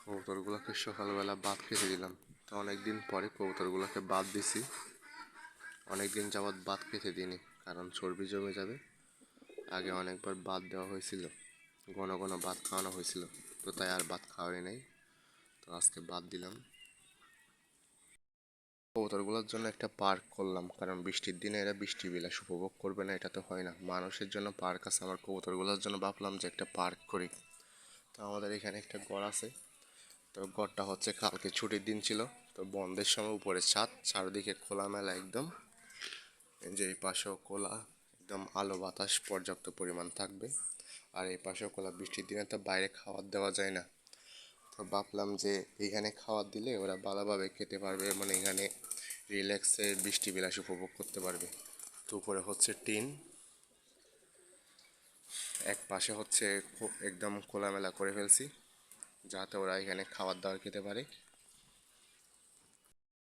কবুতরগুলোকে সকালবেলা ভাত খেতে দিলাম। তো অনেকদিন পরে কবুতরগুলোকে ভাত দিছি। অনেকদিন যাবৎ ভাত খেতে দিইনি, কারণ চর্বি জমে যাবে। আগে অনেকবার ভাত দেওয়া হয়েছিল, ঘন ঘন ভাত খাওয়ানো হয়েছিল, তো তাই আর ভাত খাওয়াই নাই। তো আজকে ভাত দিলাম। কবুতরগুলোর জন্য একটা পার্ক করলাম, কারণ বৃষ্টির দিনে এরা বৃষ্টি বিলাস উপভোগ করবে না, এটা তো হয় না। মানুষের জন্য পার্ক আছে, আমার কবুতরগুলোর জন্য ভাবলাম যে একটা পার্ক করি। তো আমাদের এখানে একটা ঘর আছে। তো ঘরটা হচ্ছে কালকে ছুটির দিন ছিল, তো বন্ধের সময় উপরে ছাদ, চারদিকে খোলামেলা একদম। যে এই পাশেও খোলা, একদম আলো বাতাস পর্যাপ্ত পরিমাণ থাকবে। আর এই পাশেও খোলা, বৃষ্টির দিনে তো বাইরে খাবার দেওয়া যায় না। তো ভাবলাম যে এখানে খাবার দিলে ওরা ভালোভাবে খেতে পারবে, মানে এখানে রিল্যাক্সে বৃষ্টি বিলাস উপভোগ করতে পারবে। তো উপরে হচ্ছে টিন, এক পাশে হচ্ছে একদম খোলামেলা করে ফেলছি, যাতে ওরা এখানে খাবার দাবার খেতে পারে।